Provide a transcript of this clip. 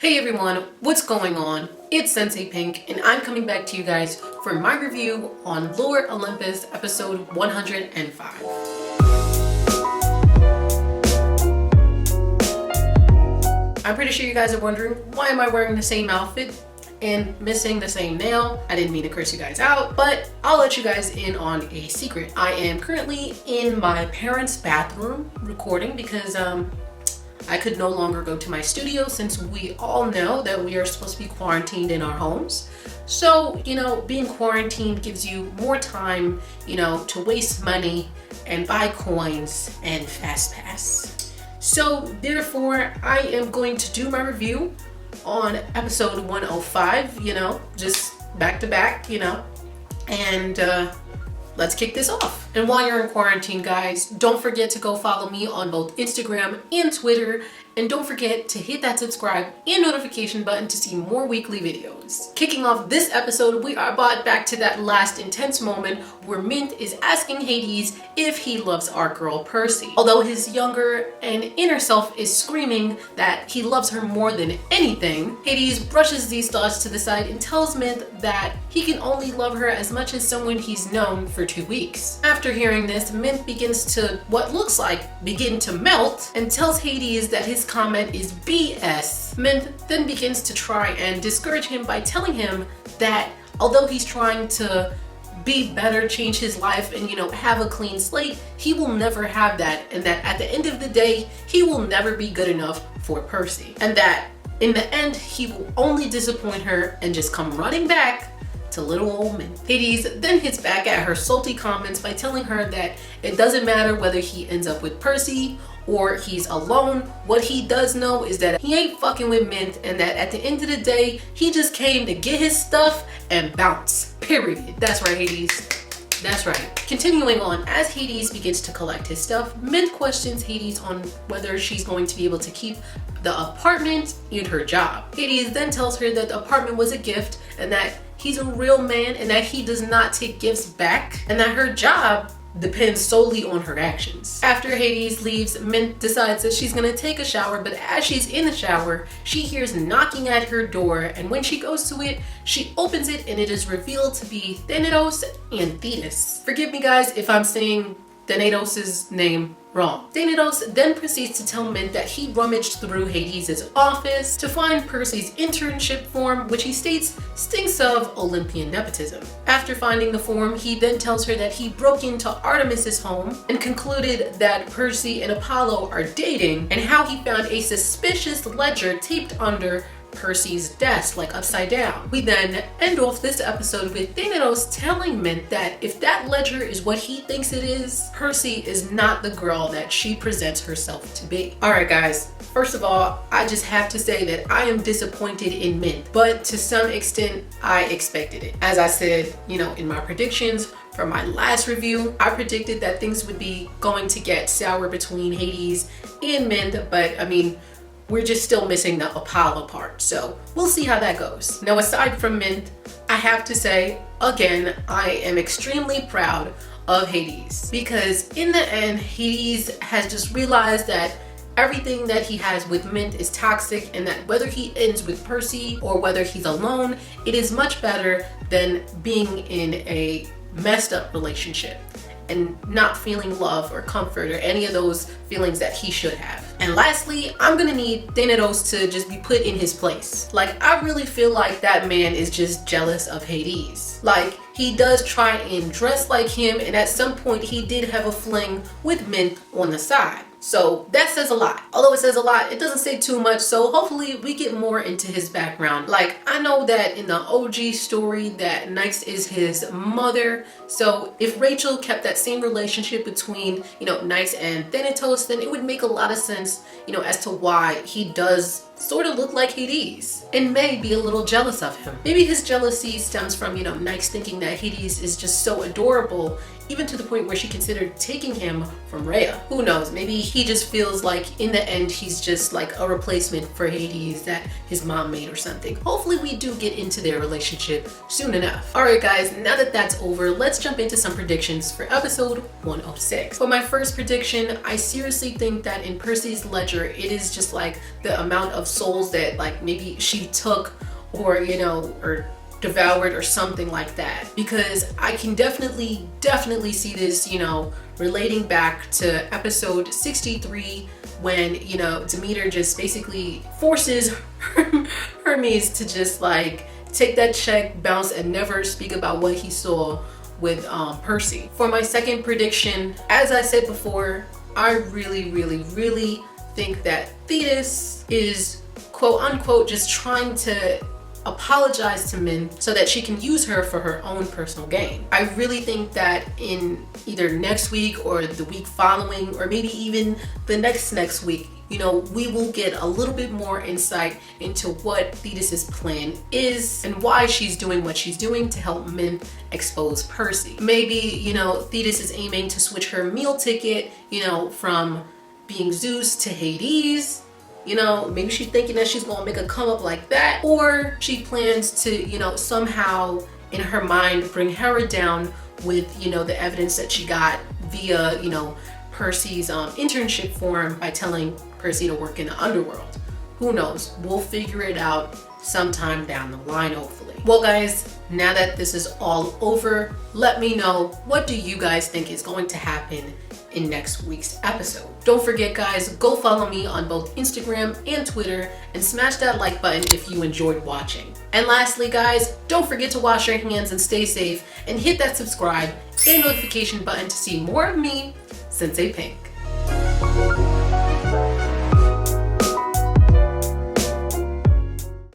Hey everyone, what's going on? It's Sensei Pink, and I'm coming back to you guys for my review on Lord Olympus episode 105. I'm pretty sure you guys are wondering, why am I wearing the same outfit and missing the same nail? I didn't mean to curse you guys out, but I'll let you guys in on a secret. I am currently in my parents' bathroom recording because I could no longer go to my studio since we all know that we are supposed to be quarantined in our homes. So, being quarantined gives you more time, to waste money and buy coins and fast pass. So therefore, I am going to do my review on episode 105, just back to back, and let's kick this off. And while you're in quarantine, guys, don't forget to go follow me on both Instagram and Twitter. And don't forget to hit that subscribe and notification button to see more weekly videos. Kicking off this episode, we are brought back to that last intense moment where Mint is asking Hades if he loves our girl Percy. Although his younger and inner self is screaming that he loves her more than anything, Hades brushes these thoughts to the side and tells Mint that he can only love her as much as someone he's known for 2 weeks. After hearing this, Mint begins to, what looks like, begin to melt and tells Hades that his comment is BS. Mint then begins to try and discourage him by telling him that although he's trying to be better, change his life, and have a clean slate, he will never have that, and that at the end of the day, he will never be good enough for Percy, and that in the end, he will only disappoint her and just come running back to little old Mint. Hades then hits back at her salty comments by telling her that it doesn't matter whether he ends up with Percy or he's alone. What he does know is that he ain't fucking with Mint, and that at the end of the day, he just came to get his stuff and bounce. Period. That's right, Hades. That's right. Continuing on, as Hades begins to collect his stuff, Mint questions Hades on whether she's going to be able to keep the apartment and her job. Hades then tells her that the apartment was a gift and that he's a real man and that he does not take gifts back, and that her job depends solely on her actions. After Hades leaves, Mint decides that she's gonna take a shower, but as she's in the shower, she hears knocking at her door, and when she goes to it, she opens it and it is revealed to be Thanatos and Thetis. Forgive me guys if I'm saying Thanatos' name wrong. Thanatos then proceeds to tell Mint that he rummaged through Hades' office to find Percy's internship form, which he states stinks of Olympian nepotism. After finding the form, he then tells her that he broke into Artemis's home and concluded that Percy and Apollo are dating, and how he found a suspicious ledger taped under Percy's desk, like upside down. We then end off this episode with Thanatos telling Mint that if that ledger is what he thinks it is, Percy is not the girl that she presents herself to be. Alright guys, first of all, I just have to say that I am disappointed in Mint, but to some extent, I expected it. As I said, in my predictions for my last review, I predicted that things would be going to get sour between Hades and Mint, but we're just still missing the Apollo part, so we'll see how that goes. Now, aside from Mint, I have to say, again, I am extremely proud of Hades, because in the end, Hades has just realized that everything that he has with Mint is toxic, and that whether he ends with Percy or whether he's alone, it is much better than being in a messed up relationship and not feeling love or comfort or any of those feelings that he should have. And lastly, I'm gonna need Thanatos to just be put in his place. Like, I really feel like that man is just jealous of Hades. Like, he does try and dress like him, and at some point he did have a fling with Mint on the side. So that says a lot. Although it says a lot, it doesn't say too much, so hopefully we get more into his background. Like, I know that in the OG story that Nyx is his mother, so if Rachel kept that same relationship between, Nyx and Thanatos, then it would make a lot of sense, as to why he does sort of look like Hades and may be a little jealous of him. Maybe his jealousy stems from, Nyx thinking that Hades is just so adorable, even to the point where she considered taking him from Rhea. Who knows? Maybe he just feels like in the end he's just like a replacement for Hades that his mom made or something. Hopefully we do get into their relationship soon enough. Alright guys, now that that's over, let's jump into some predictions for episode 106. For my first prediction, I seriously think that in Percy's ledger, it is just like the amount of souls that like maybe she took or, or devoured or something like that. Because I can definitely see this, relating back to episode 63 when, Demeter just basically forces Hermes to just like take that check, bounce, and never speak about what he saw with Percy. For my second prediction, as I said before, I really think that Thetis is quote unquote just trying to apologize to Min so that she can use her for her own personal gain. I really think that in either next week or the week following, or maybe even the next week, we will get a little bit more insight into what Thetis's plan is and why she's doing what she's doing to help Min expose Percy. Maybe, Thetis is aiming to switch her meal ticket, from being Zeus to Hades. Maybe she's thinking that she's gonna make a come up like that, or she plans to, somehow in her mind bring Hera down with, the evidence that she got via, Percy's internship form by telling Percy to work in the underworld. Who knows? We'll figure it out sometime down the line, hopefully. Well, guys, now that this is all over, let me know, what do you guys think is going to happen in next week's episode? Don't forget, guys, go follow me on both Instagram and Twitter and smash that like button if you enjoyed watching. And lastly, guys, don't forget to wash your hands and stay safe, and hit that subscribe and notification button to see more of me, Sensei Pink.